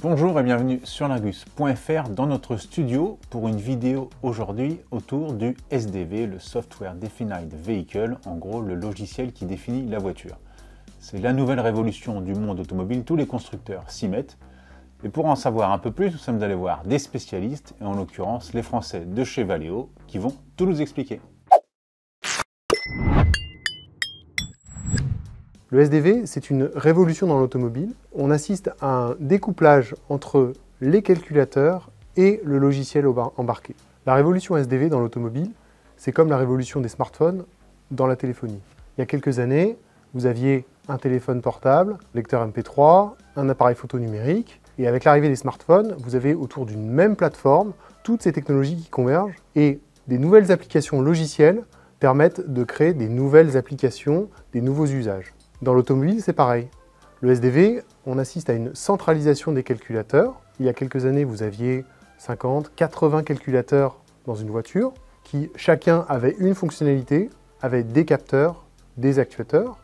Bonjour et bienvenue sur lingus.fr dans notre studio pour une vidéo aujourd'hui autour du SDV, le Software Defined Vehicle, en gros le logiciel qui définit la voiture. C'est la nouvelle révolution du monde automobile, tous les constructeurs s'y mettent. Et pour en savoir un peu plus, nous sommes allés voir des spécialistes, et en l'occurrence les Français de chez Valeo, qui vont tout nous expliquer. Le SDV, c'est une révolution dans l'automobile. On assiste à un découplage entre les calculateurs et le logiciel embarqué. La révolution SDV dans l'automobile, c'est comme la révolution des smartphones dans la téléphonie. Il y a quelques années, vous aviez un téléphone portable, lecteur MP3, un appareil photo numérique, et avec l'arrivée des smartphones, vous avez autour d'une même plateforme toutes ces technologies qui convergent, et des nouvelles applications logicielles permettent de créer des nouvelles applications, des nouveaux usages. Dans l'automobile, c'est pareil. Le SDV, on assiste à une centralisation des calculateurs. Il y a quelques années, vous aviez 50, 80 calculateurs dans une voiture qui, chacun avait une fonctionnalité, avait des capteurs, des actuateurs.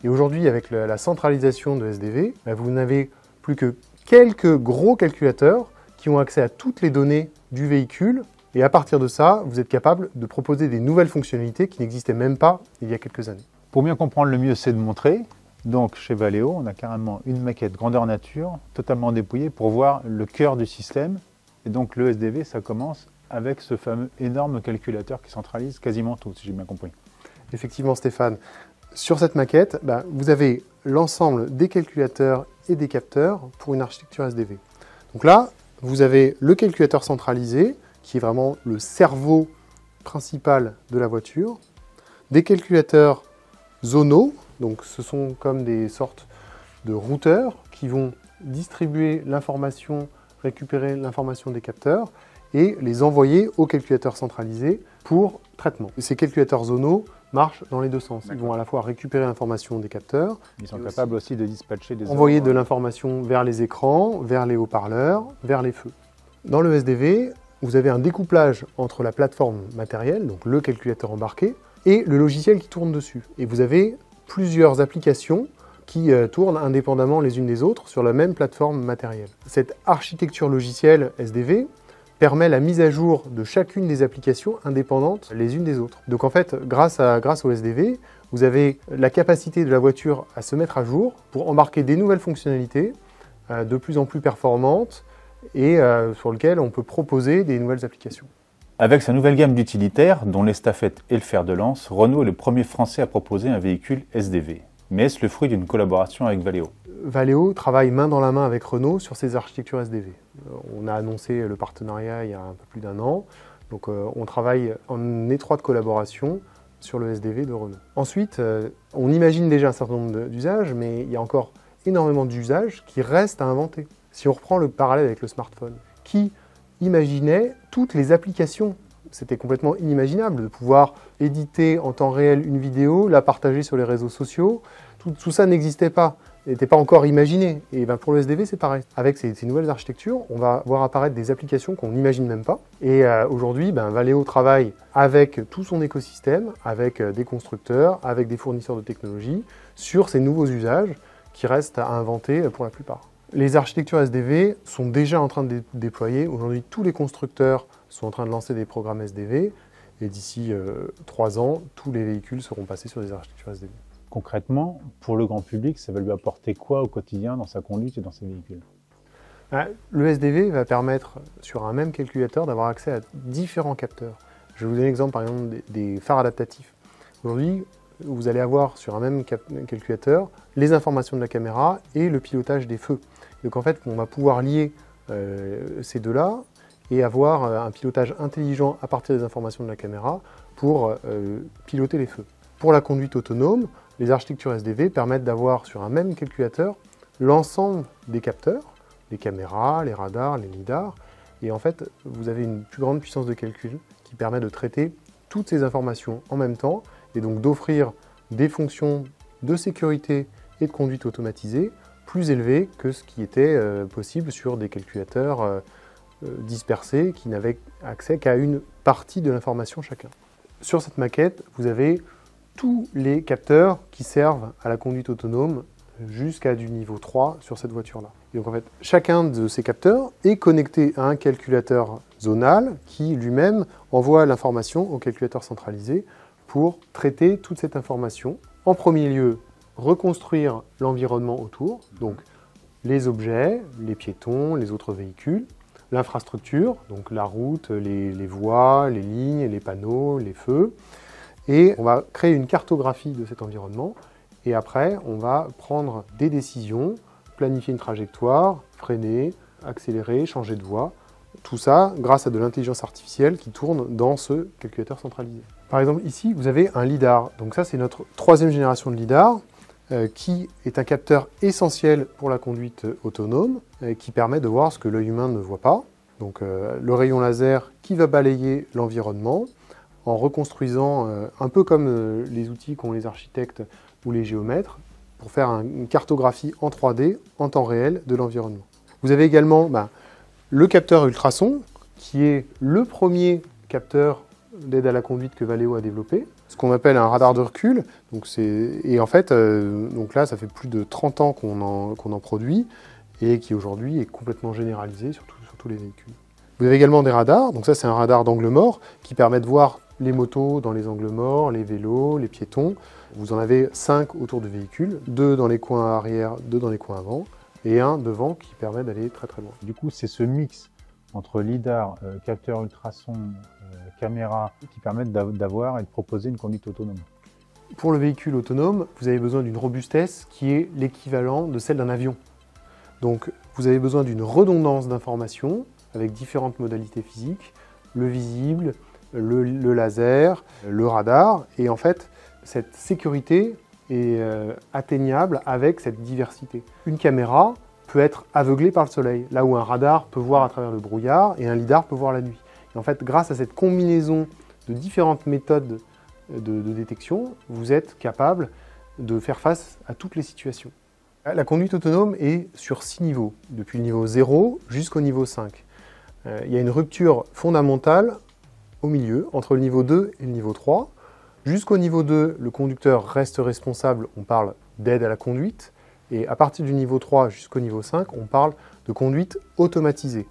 Et aujourd'hui, avec la centralisation de SDV, vous n'avez plus que quelques gros calculateurs qui ont accès à toutes les données du véhicule. Et à partir de ça, vous êtes capable de proposer des nouvelles fonctionnalités qui n'existaient même pas il y a quelques années. Pour bien comprendre, le mieux c'est de montrer. Donc chez Valeo, on a carrément une maquette grandeur nature, totalement dépouillée pour voir le cœur du système. Et donc le SDV, ça commence avec ce fameux énorme calculateur qui centralise quasiment tout, si j'ai bien compris. Effectivement Stéphane, sur cette maquette, vous avez l'ensemble des calculateurs et des capteurs pour une architecture SDV. Donc là, vous avez le calculateur centralisé, qui est vraiment le cerveau principal de la voiture, des calculateurs zonaux, donc ce sont comme des sortes de routeurs qui vont distribuer l'information, récupérer l'information des capteurs et les envoyer au calculateur centralisé pour traitement. Ces calculateurs zonaux marchent dans les deux sens. Ils vont à la fois récupérer l'information des capteurs, ils sont capables aussi de dispatcher des envoyer de l'information vers les écrans, vers les haut-parleurs, vers les feux. Dans le SDV, vous avez un découplage entre la plateforme matérielle, donc le calculateur embarqué, et le logiciel qui tourne dessus. Et vous avez plusieurs applications qui tournent indépendamment les unes des autres sur la même plateforme matérielle. Cette architecture logicielle SDV permet la mise à jour de chacune des applications indépendantes les unes des autres. Donc en fait, grâce au SDV, vous avez la capacité de la voiture à se mettre à jour pour embarquer des nouvelles fonctionnalités de plus en plus performantes et sur lesquelles on peut proposer des nouvelles applications. Avec sa nouvelle gamme d'utilitaires, dont l'estafette et le fer de lance, Renault est le premier français à proposer un véhicule SDV. Mais est-ce le fruit d'une collaboration avec Valeo? Valeo travaille main dans la main avec Renault sur ses architectures SDV. On a annoncé le partenariat il y a un peu plus d'un an, donc on travaille en étroite collaboration sur le SDV de Renault. Ensuite, on imagine déjà un certain nombre d'usages, mais il y a encore énormément d'usages qui restent à inventer. Si on reprend le parallèle avec le smartphone, qui imaginait toutes les applications. C'était complètement inimaginable de pouvoir éditer en temps réel une vidéo, la partager sur les réseaux sociaux. Tout ça n'existait pas, n'était pas encore imaginé. Et pour le SDV, c'est pareil. Avec ces nouvelles architectures, on va voir apparaître des applications qu'on n'imagine même pas. Et aujourd'hui, Valeo travaille avec tout son écosystème, avec des constructeurs, avec des fournisseurs de technologies, sur ces nouveaux usages qui restent à inventer pour la plupart. Les architectures SDV sont déjà en train de déployer. Aujourd'hui, tous les constructeurs sont en train de lancer des programmes SDV. Et d'ici 3 ans, tous les véhicules seront passés sur des architectures SDV. Concrètement, pour le grand public, ça va lui apporter quoi au quotidien dans sa conduite et dans ses véhicules? Le SDV va permettre, sur un même calculateur, d'avoir accès à différents capteurs. Je vais vous donner l'exemple, par exemple, des phares adaptatifs. Aujourd'hui, vous allez avoir sur un même calculateur les informations de la caméra et le pilotage des feux. Donc en fait, on va pouvoir lier ces deux-là et avoir un pilotage intelligent à partir des informations de la caméra pour piloter les feux. Pour la conduite autonome, les architectures SDV permettent d'avoir sur un même calculateur l'ensemble des capteurs, les caméras, les radars, les lidars, et en fait, vous avez une plus grande puissance de calcul qui permet de traiter toutes ces informations en même temps et donc d'offrir des fonctions de sécurité et de conduite automatisée plus élevées que ce qui était possible sur des calculateurs dispersés qui n'avaient accès qu'à une partie de l'information chacun. Sur cette maquette, vous avez tous les capteurs qui servent à la conduite autonome jusqu'à du niveau 3 sur cette voiture-là. Et donc en fait, chacun de ces capteurs est connecté à un calculateur zonal qui lui-même envoie l'information au calculateur centralisé pour traiter toute cette information. En premier lieu, reconstruire l'environnement autour, donc les objets, les piétons, les autres véhicules, l'infrastructure, donc la route, les voies, les lignes, les panneaux, les feux. Et on va créer une cartographie de cet environnement. Et après, on va prendre des décisions, planifier une trajectoire, freiner, accélérer, changer de voie. Tout ça grâce à de l'intelligence artificielle qui tourne dans ce calculateur centralisé. Par exemple, ici, vous avez un lidar. Donc ça, c'est notre 3e génération de lidar, qui est un capteur essentiel pour la conduite autonome, qui permet de voir ce que l'œil humain ne voit pas. Donc le rayon laser qui va balayer l'environnement en reconstruisant, un peu comme les outils qu'ont les architectes ou les géomètres, pour faire une cartographie en 3D, en temps réel, de l'environnement. Vous avez également le capteur ultrason, qui est le premier capteur d'aide à la conduite que Valeo a développé, ce qu'on appelle un radar de recul. Et en fait, donc là, ça fait plus de 30 ans qu'on en produit, et qui aujourd'hui est complètement généralisé sur tous les véhicules. Vous avez également des radars, donc ça c'est un radar d'angle mort, qui permet de voir les motos dans les angles morts, les vélos, les piétons. Vous en avez 5 autour du véhicule, 2 dans les coins arrière, 2 dans les coins avant, et un devant qui permet d'aller très très loin. Du coup, c'est ce mix entre lidar, capteur ultrason, caméra, qui permettent d'avoir et de proposer une conduite autonome. Pour le véhicule autonome, vous avez besoin d'une robustesse qui est l'équivalent de celle d'un avion. Donc vous avez besoin d'une redondance d'informations avec différentes modalités physiques, le visible, le laser, le radar, et en fait, cette sécurité est atteignable avec cette diversité. Une caméra peut être aveuglée par le soleil, là où un radar peut voir à travers le brouillard et un lidar peut voir la nuit. Et en fait, grâce à cette combinaison de différentes méthodes de détection, vous êtes capable de faire face à toutes les situations. La conduite autonome est sur 6 niveaux, depuis le niveau 0 jusqu'au niveau 5. Il y a une rupture fondamentale au milieu, entre le niveau 2 et le niveau 3. Jusqu'au niveau 2, le conducteur reste responsable, on parle d'aide à la conduite. Et à partir du niveau 3 jusqu'au niveau 5, on parle de conduite automatisée,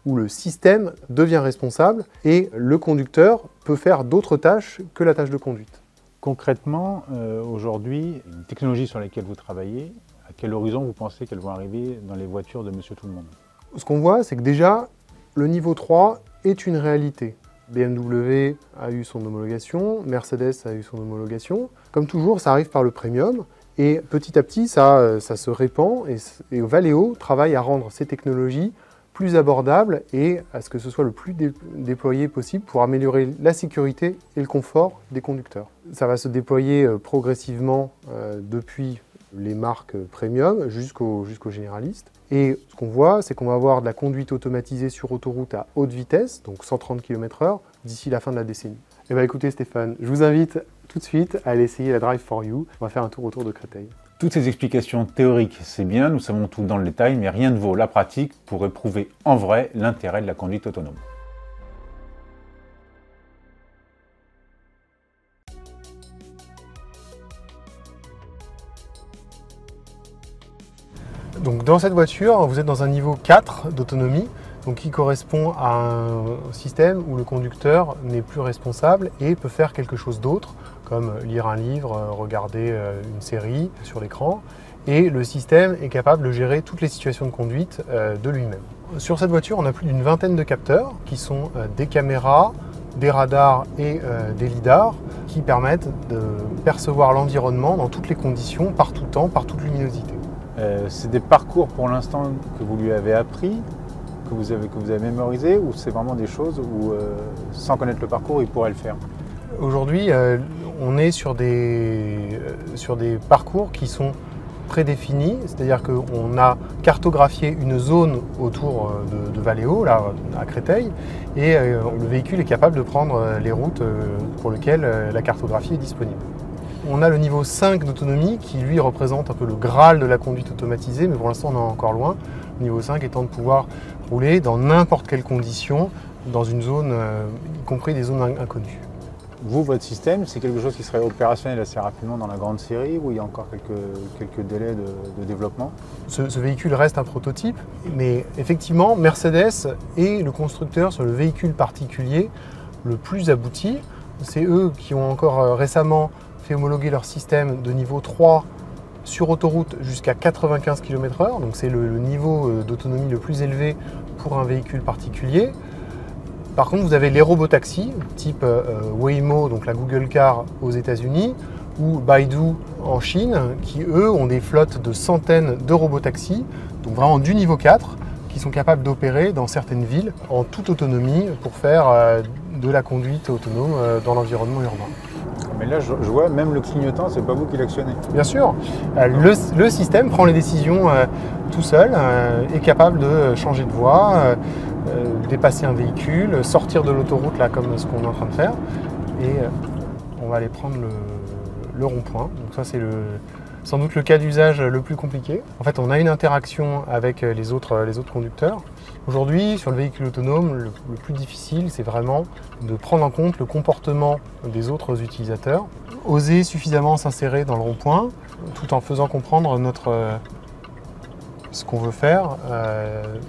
où le système devient responsable et le conducteur peut faire d'autres tâches que la tâche de conduite. Concrètement, aujourd'hui, une technologie sur laquelle vous travaillez, à quel horizon vous pensez qu'elles vont arriver dans les voitures de Monsieur Tout-le-Monde? Ce qu'on voit, c'est que déjà, le niveau 3 est une réalité. BMW a eu son homologation, Mercedes a eu son homologation. Comme toujours, ça arrive par le premium. Et petit à petit, ça se répand et Valeo travaille à rendre ces technologies plus abordables et à ce que ce soit le plus déployé possible pour améliorer la sécurité et le confort des conducteurs. Ça va se déployer progressivement depuis les marques premium jusqu'aux généralistes. Et ce qu'on voit, c'est qu'on va avoir de la conduite automatisée sur autoroute à haute vitesse, donc 130 km/h, d'ici la fin de la décennie. Eh bien écoutez Stéphane, je vous invite tout de suite à aller essayer la Drive for You. On va faire un tour autour de Créteil. Toutes ces explications théoriques, c'est bien, nous savons tout dans le détail, mais rien ne vaut la pratique pour éprouver en vrai l'intérêt de la conduite autonome. Donc dans cette voiture, vous êtes dans un niveau 4 d'autonomie, donc qui correspond à un système où le conducteur n'est plus responsable et peut faire quelque chose d'autre, comme lire un livre, regarder une série sur l'écran. Et le système est capable de gérer toutes les situations de conduite de lui-même. Sur cette voiture, on a plus d'une vingtaine de capteurs qui sont des caméras, des radars et des lidars qui permettent de percevoir l'environnement dans toutes les conditions, par tout temps, par toute luminosité. C'est des parcours pour l'instant que vous lui avez appris, que vous avez mémorisé, ou c'est vraiment des choses où, sans connaître le parcours, il pourrait le faire? Aujourd'hui, on est sur des parcours qui sont prédéfinis, c'est-à-dire qu'on a cartographié une zone autour de Valeo, là, à Créteil, et le véhicule est capable de prendre les routes pour lesquelles la cartographie est disponible. On a le niveau 5 d'autonomie qui lui représente un peu le Graal de la conduite automatisée, mais pour l'instant on en est encore loin. Le niveau 5 étant de pouvoir rouler dans n'importe quelle condition, dans une zone, y compris des zones inconnues. Vous, votre système, c'est quelque chose qui serait opérationnel assez rapidement dans la grande série ou il y a encore quelques délais de développement? Ce véhicule reste un prototype, mais effectivement, Mercedes est le constructeur sur le véhicule particulier le plus abouti. C'est eux qui ont encore récemment fait homologuer leur système de niveau 3 sur autoroute jusqu'à 95 km/h, donc c'est le niveau d'autonomie le plus élevé pour un véhicule particulier. Par contre, vous avez les robotaxis, type Waymo, donc la Google Car aux États-Unis, ou Baidu en Chine, qui eux ont des flottes de centaines de robotaxis, donc vraiment du niveau 4, qui sont capables d'opérer dans certaines villes en toute autonomie pour faire de la conduite autonome dans l'environnement urbain. Mais là, je vois, même le clignotant, c'est pas vous qui l'actionnez. Bien sûr, le système prend les décisions tout seul, est capable de changer de voie, dépasser un véhicule, sortir de l'autoroute là comme ce qu'on est en train de faire, et on va aller prendre le rond-point. Donc ça c'est sans doute le cas d'usage le plus compliqué. En fait, on a une interaction avec les autres conducteurs. Aujourd'hui, sur le véhicule autonome, le plus difficile, c'est vraiment de prendre en compte le comportement des autres utilisateurs, oser suffisamment s'insérer dans le rond-point, tout en faisant comprendre ce qu'on veut faire,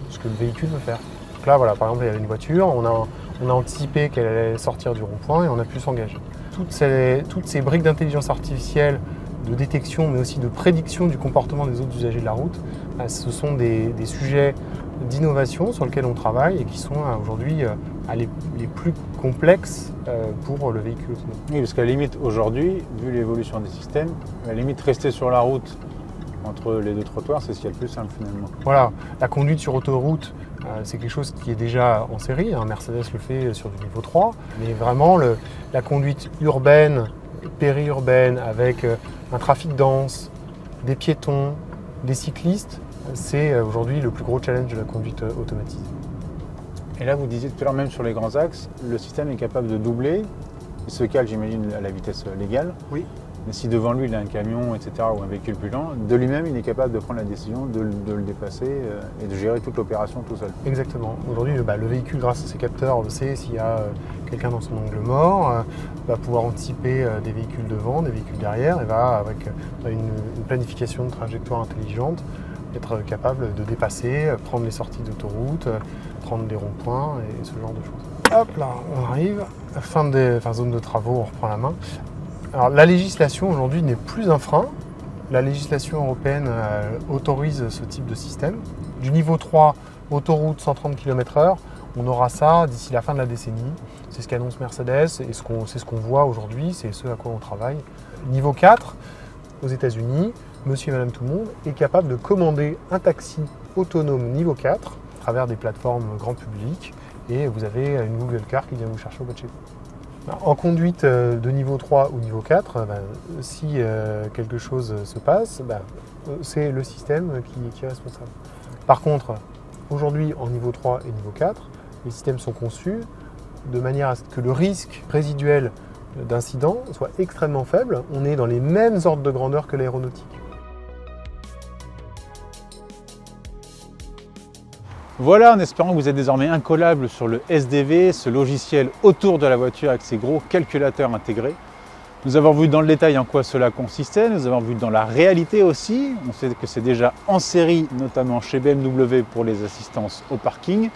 ce que le véhicule veut faire. Donc là, voilà, par exemple, il y avait une voiture, on a anticipé qu'elle allait sortir du rond-point et on a pu s'engager. Toutes ces briques d'intelligence artificielle, de détection, mais aussi de prédiction du comportement des autres usagers de la route, ce sont des sujets d'innovation sur lesquels on travaille et qui sont aujourd'hui les plus complexes pour le véhicule autonome. Oui, parce qu'à la limite, aujourd'hui, vu l'évolution des systèmes, à la limite, rester sur la route entre les deux trottoirs, c'est ce qu'il y a de plus simple finalement. Voilà, la conduite sur autoroute, c'est quelque chose qui est déjà en série, hein. Mercedes le fait sur du niveau 3, mais vraiment la conduite urbaine, périurbaine, avec un trafic dense, des piétons, des cyclistes, c'est aujourd'hui le plus gros challenge de la conduite automatisée. Et là, vous disiez tout à l'heure, même sur les grands axes, le système est capable de doubler. Il se cale, j'imagine, à la vitesse légale. Oui. Mais si devant lui, il a un camion, etc., ou un véhicule plus lent, de lui-même, il est capable de prendre la décision de le dépasser et de gérer toute l'opération tout seul. Exactement. Aujourd'hui, le véhicule, grâce à ses capteurs, sait s'il y a quelqu'un dans son angle mort, va pouvoir anticiper des véhicules devant, des véhicules derrière, et va, avec une planification de trajectoire intelligente, être capable de dépasser, prendre les sorties d'autoroute, prendre des ronds-points et ce genre de choses. Hop là, on arrive, zone de travaux, on reprend la main. Alors, la législation aujourd'hui n'est plus un frein. La législation européenne autorise ce type de système. Du niveau 3, autoroute 130 km/h, on aura ça d'ici la fin de la décennie. C'est ce qu'annonce Mercedes et c'est ce qu'on voit aujourd'hui, c'est ce à quoi on travaille. Niveau 4, aux États-Unis, monsieur et madame tout le monde est capable de commander un taxi autonome niveau 4 à travers des plateformes grand public et vous avez une Google Car qui vient vous chercher au bout de chez vous. En conduite de niveau 3 ou niveau 4, si quelque chose se passe, c'est le système qui est responsable. Par contre, aujourd'hui en niveau 3 et niveau 4, les systèmes sont conçus de manière à ce que le risque résiduel d'incident soit extrêmement faible. On est dans les mêmes ordres de grandeur que l'aéronautique. Voilà, en espérant que vous êtes désormais incollable sur le SDV, ce logiciel autour de la voiture avec ses gros calculateurs intégrés. Nous avons vu dans le détail en quoi cela consistait, nous avons vu dans la réalité aussi. On sait que c'est déjà en série, notamment chez BMW pour les assistances au parking.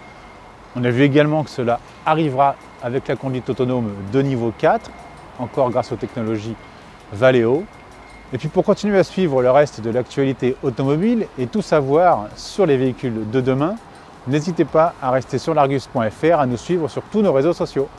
On a vu également que cela arrivera avec la conduite autonome de niveau 4, encore grâce aux technologies Valeo. Et puis pour continuer à suivre le reste de l'actualité automobile et tout savoir sur les véhicules de demain, n'hésitez pas à rester sur largus.fr, à nous suivre sur tous nos réseaux sociaux.